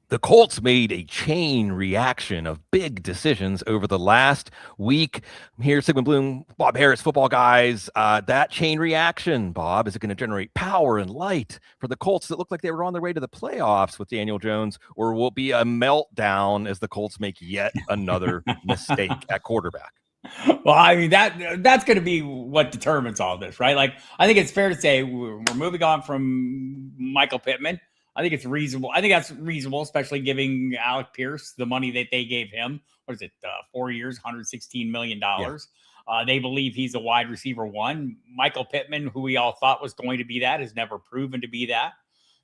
The Colts made a chain reaction of big decisions over the last week. I'm here, Sigmund Bloom, Bob Harris, football guys. That chain reaction, Bob, is it going to generate power and light for the Colts that look like they were on their way to the playoffs with Daniel Jones, or will it be a meltdown as the Colts make yet another mistake at quarterback? Well, I mean, that's going to be what determines all this, right? Like, I think it's fair to say we're moving on from Michael Pittman. I think it's reasonable. I think that's reasonable, especially giving Alec Pierce the money that they gave him. What is it? 4 years, $116 million. Yeah. They believe he's a wide receiver one. Michael Pittman, who we all thought was going to be that, has never proven to be that.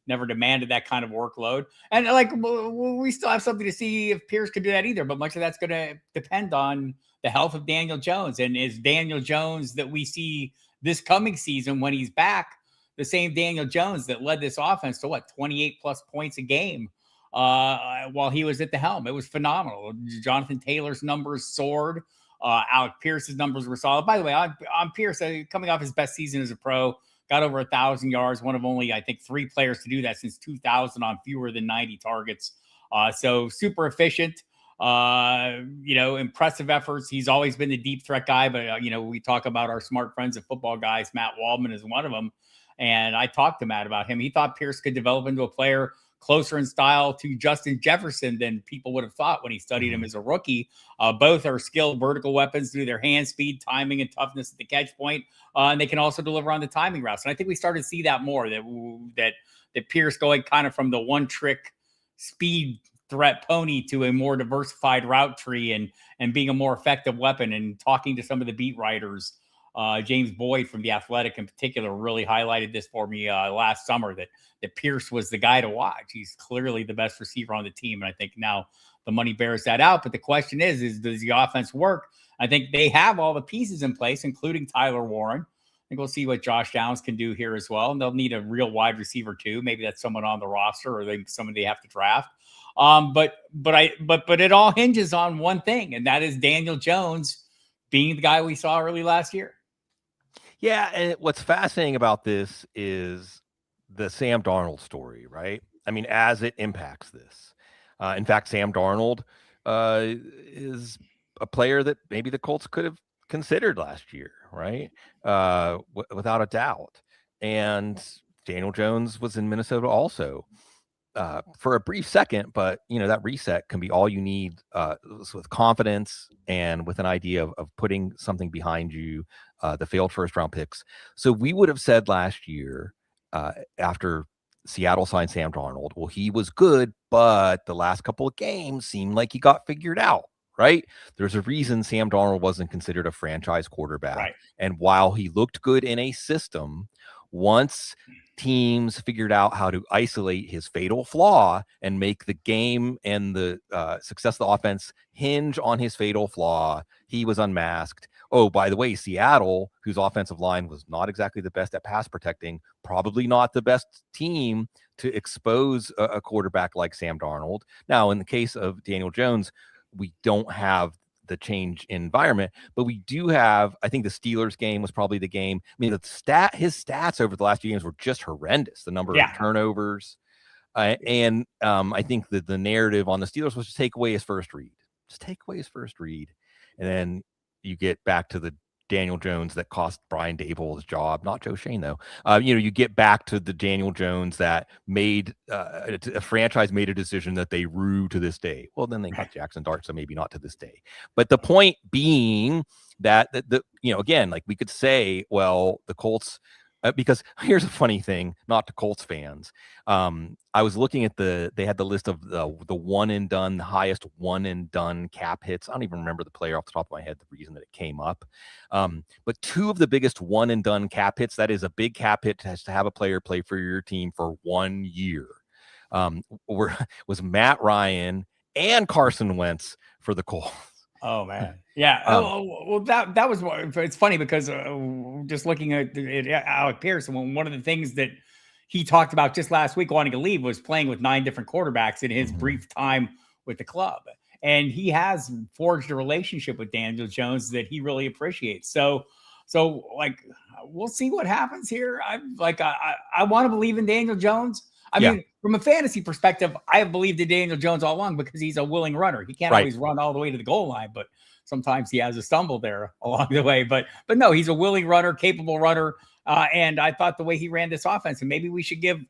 Never demanded that kind of workload. And like, we still have something to see if Pierce could do that either. But much of that's going to depend on the health of Daniel Jones. And is Daniel Jones that we see this coming season when he's back the same Daniel Jones that led this offense to 28 plus points a game while he was at the helm? It was phenomenal. Jonathan Taylor's numbers soared. Alec Pierce's numbers were solid. By the way, on Pierce, coming off his best season as a pro, got over 1,000 yards, one of only, I think, 3 players to do that since 2000 on fewer than 90 targets. So super efficient. Impressive efforts. He's always been the deep threat guy, but we talk about our smart friends at Football Guys. Matt Waldman is one of them. And I talked to Matt about him. He thought Pierce could develop into a player closer in style to Justin Jefferson than people would have thought when he studied him as a rookie. Both are skilled vertical weapons through their hand speed, timing, and toughness at the catch point. And they can also deliver on the timing routes. And I think we started to see that more, that Pierce going kind of from the one trick speed threat pony to a more diversified route tree and being a more effective weapon. And talking to some of the beat writers, James Boyd from The Athletic in particular really highlighted this for me last summer, that Pierce was the guy to watch. He's clearly the best receiver on the team. And I think now the money bears that out. But the question is does the offense work? I think they have all the pieces in place, including Tyler Warren. I think we'll see what Josh Downs can do here as well. And they'll need a real wide receiver too. Maybe that's someone on the roster or someone they have to draft. But it all hinges on one thing, and that is Daniel Jones being the guy we saw early last year. Yeah, and what's fascinating about this is the Sam Darnold story, right? I mean, as it impacts this. In fact, Sam Darnold is a player that maybe the Colts could have considered last year, right? Without a doubt. And Daniel Jones was in Minnesota also for a brief second, but that reset can be all you need with confidence and with an idea of putting something behind you, the failed first round picks. So we would have said last year after Seattle signed Sam Darnold, well, he was good, but the last couple of games seemed like he got figured out, right? There's a reason Sam Darnold wasn't considered a franchise quarterback. Right. And while he looked good in a system, once teams figured out how to isolate his fatal flaw and make the game and the success of the offense hinge on his fatal flaw, he was unmasked. Oh, by the way, Seattle, whose offensive line was not exactly the best at pass protecting, probably not the best team to expose a quarterback like Sam Darnold. Now, in the case of Daniel Jones, we don't have the change in environment, but we do have, I think the Steelers game was probably the game. I mean, his stats over the last few games were just horrendous. The number of turnovers. And I think that the narrative on the Steelers was to take away his first read. Just take away his first read. And then you get back to the Daniel Jones that cost Brian Dable his job, not Joe Shane though. You get back to the Daniel Jones that made a franchise made a decision that they rue to this day. Well, then they got Jackson Dart, so maybe not to this day. But the point being that again, like we could say, well, the Colts. Because here's a funny thing, not to Colts fans. I was looking at they had the list of the one and done, the highest one and done cap hits. I don't even remember the player off the top of my head, the reason that it came up. But 2 of the biggest one and done cap hits, that is a big cap hit, has to have a player play for your team for 1 year. Was Matt Ryan and Carson Wentz for the Colts. Oh man, yeah. Well, that was. It's funny because just looking at Alec Pierce, one of the things that he talked about just last week wanting to leave was playing with 9 different quarterbacks in his brief time with the club, and he has forged a relationship with Daniel Jones that he really appreciates. So like we'll see what happens here. I want to believe in Daniel Jones. I mean, from a fantasy perspective, I have believed in Daniel Jones all along because he's a willing runner. He can't always run all the way to the goal line, but sometimes he has a stumble there along the way. But no, he's a willing runner, capable runner. And I thought the way he ran this offense, and maybe we should give,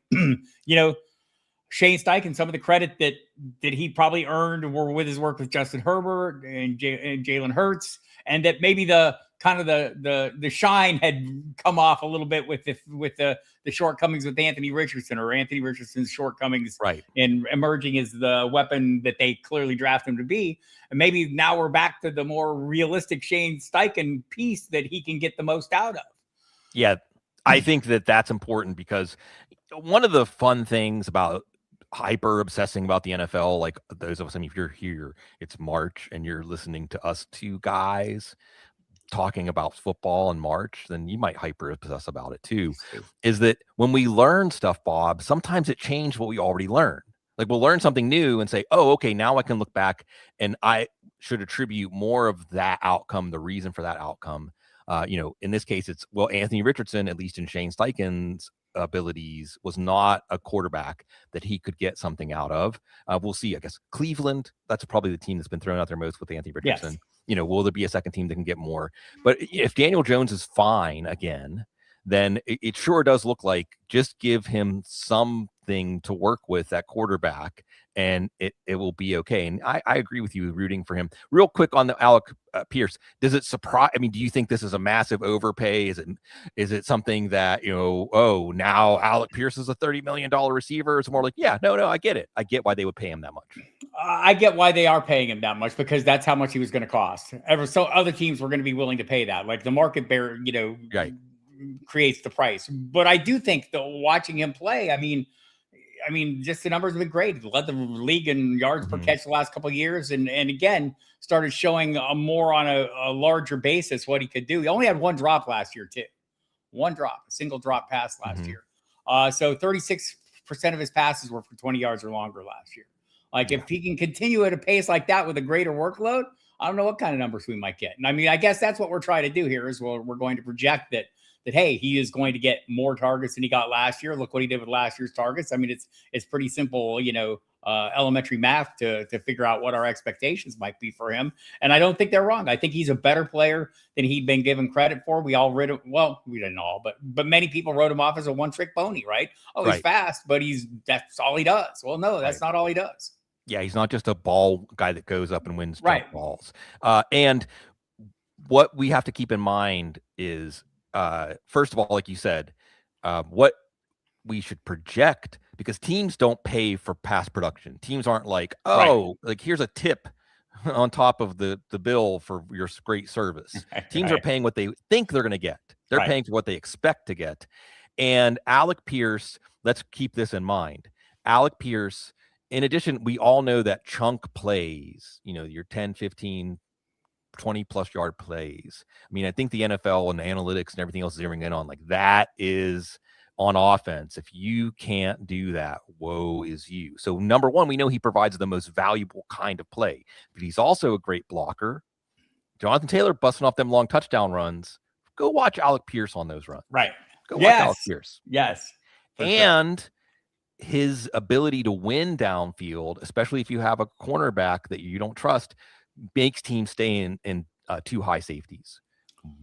Shane Steichen some of the credit that he probably earned with his work with Justin Herbert and Jalen Hurts, and that maybe the kind of the shine had come off a little bit with the shortcomings with Anthony Richardson, or Anthony Richardson's shortcomings in emerging as the weapon that they clearly drafted him to be. And maybe now we're back to the more realistic Shane Steichen piece that he can get the most out of. Yeah, I think that's important, because one of the fun things about hyper obsessing about the NFL, like those of us, I mean, if you're here, it's March and you're listening to us two guys talking about football in March, then you might hyper obsess about it too. Is that when we learn stuff, Bob, sometimes it changed what we already learned. Like we'll learn something new and say, oh, okay, now I can look back and I should attribute more of that outcome, the reason for that outcome. In this case, it's, well, Anthony Richardson, at least in Shane Steichen's abilities, was not a quarterback that he could get something out of. We'll see. I guess Cleveland, that's probably the team that's been thrown out there most with Anthony Richardson. Yes. Will there be a second team that can get more? But if Daniel Jones is fine again, then it sure does look like just give him something to work with at quarterback, and it will be okay. And I agree with you, rooting for him. Real quick on the Alec Pierce, does it surprise? I mean, do you think this is a massive overpay? Is it something that, now Alec Pierce is a $30 million receiver? It's more like, no, I get it. I get why they would pay him that much. I get why they are paying him that much, because that's how much he was going to cost. So other teams were going to be willing to pay that. Like the market bear, creates the price. But I do think, though, watching him play, I mean, just the numbers have been great. He led the league in yards per catch the last couple of years, and again started showing more on a larger basis what he could do. He only had one drop last year too, a single drop pass last year. So 36% of his passes were for 20 yards or longer last year. Like if he can continue at a pace like that with a greater workload, I don't know what kind of numbers we might get. And I mean, I guess that's what we're trying to do here is we're going to project that, hey, he is going to get more targets than he got last year. Look what he did with last year's targets. I mean, it's pretty simple, elementary math to figure out what our expectations might be for him. And I don't think they're wrong. I think he's a better player than he'd been given credit for. We didn't all, but many people wrote him off as a one-trick pony, right? Oh, he's fast, but that's all he does. Well, no, that's not all he does. Yeah, he's not just a ball guy that goes up and wins jump balls. And what we have to keep in mind is, first of all, like you said, what we should project, because teams don't pay for past production. Teams aren't like, like here's a tip on top of the bill for your great service. Teams are paying what they think they're going to get. They're paying for what they expect to get. And Alec Pierce, let's keep this in mind. Alec Pierce, in addition, we all know that chunk plays, your 10, 15, 20 plus yard plays. I mean, I think the NFL and the analytics and everything else is zeroing in on like that is on offense. If you can't do that, woe is you. So number one, we know he provides the most valuable kind of play, but he's also a great blocker. Jonathan Taylor busting off them long touchdown runs. Go watch Alec Pierce on those runs. Go watch Alec Pierce. Yes. And his ability to win downfield, especially if you have a cornerback that you don't trust, makes teams stay in too high safeties.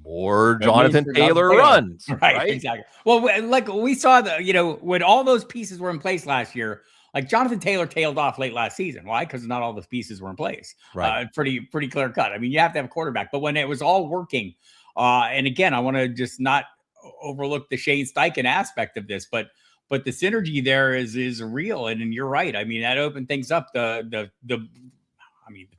More Jonathan Taylor runs. Right, exactly. Well, like we saw when all those pieces were in place last year, like Jonathan Taylor tailed off late last season. Why? Because not all those pieces were in place. Pretty clear cut. I mean, you have to have a quarterback, but when it was all working, and again, I want to just not overlook the Shane Steichen aspect of this, but the synergy there is real. And you're right. I mean, that opened things up. The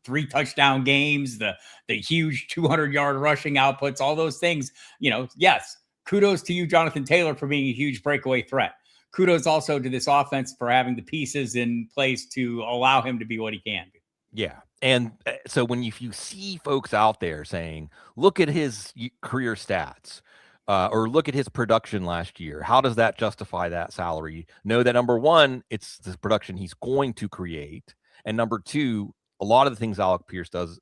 3 touchdown games, the huge 200-yard rushing outputs, all those things, yes, kudos to you, Jonathan Taylor, for being a huge breakaway threat. Kudos also to this offense for having the pieces in place to allow him to be what he can be. Yeah. And so if you see folks out there saying, look at his career stats, or look at his production last year, how does that justify that salary? Know that number one, it's the production he's going to create. And number two, a lot of the things Alec Pierce does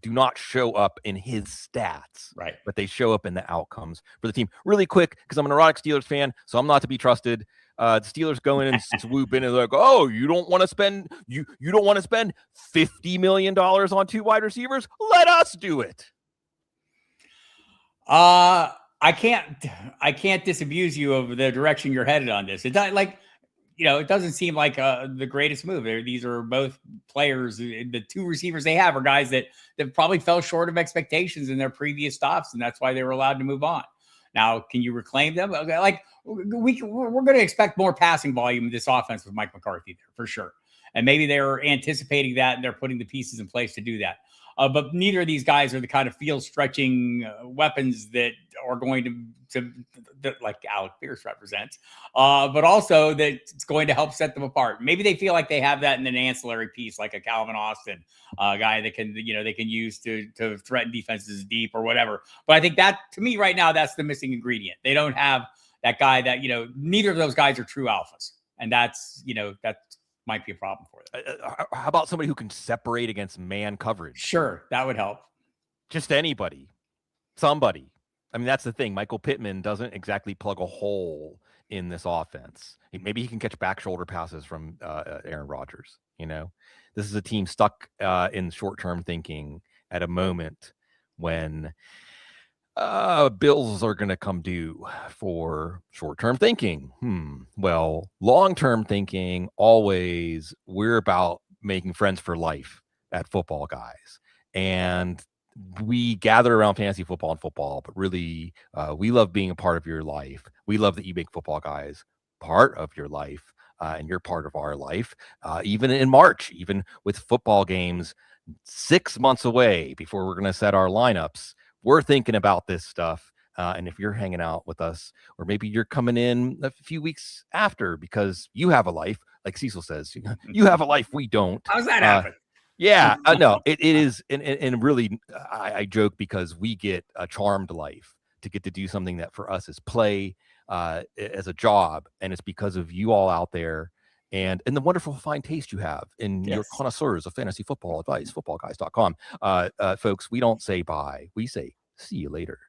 do not show up in his stats, but they show up in the outcomes for the team. Really quick, because I'm a neurotic Steelers fan, so I'm not to be trusted. The Steelers go in and swoop in and they're like, oh, you don't want to spend $50 million on 2 wide receivers? Let us do it. I can't disabuse you of the direction you're headed on this. It's not like, it doesn't seem like the greatest move. These are both players. The 2 receivers they have are guys that probably fell short of expectations in their previous stops, and that's why they were allowed to move on. Now, can you reclaim them? Like we're going to expect more passing volume in this offense with Mike McCarthy there for sure, and maybe they're anticipating that and they're putting the pieces in place to do that. But neither of these guys are the kind of field stretching weapons that are going to like Alec Pierce represents, but also that it's going to help set them apart. Maybe they feel like they have that in an ancillary piece, like a Calvin Austin guy that can, they can use to threaten defenses deep or whatever. But I think that, to me right now, that's the missing ingredient. They don't have that guy that, neither of those guys are true alphas. And that's, that might be a problem for them. How about somebody who can separate against man coverage? Sure, that would help. Just anybody, somebody. I mean, that's the thing. Michael Pittman doesn't exactly plug a hole in this offense. Maybe he can catch back shoulder passes from Aaron Rodgers. This is a team stuck in short-term thinking at a moment when bills are going to come due for short-term thinking. Well, long-term thinking, always, we're about making friends for life at Football Guys. And we gather around fantasy football and football, but really, we love being a part of your life. We love that you make Football Guys part of your life, and you're part of our life. Even in March, even with football games 6 months away before we're going to set our lineups, we're thinking about this stuff. And if you're hanging out with us, or maybe you're coming in a few weeks after because you have a life, like Cecil says, you have a life, we don't. How's that happen? Yeah, no, it is. And really, I joke because we get a charmed life to get to do something that for us is play as a job. And it's because of you all out there and the wonderful fine taste you have in your connoisseurs of fantasy football advice, footballguys.com. Folks, we don't say bye. We say see you later.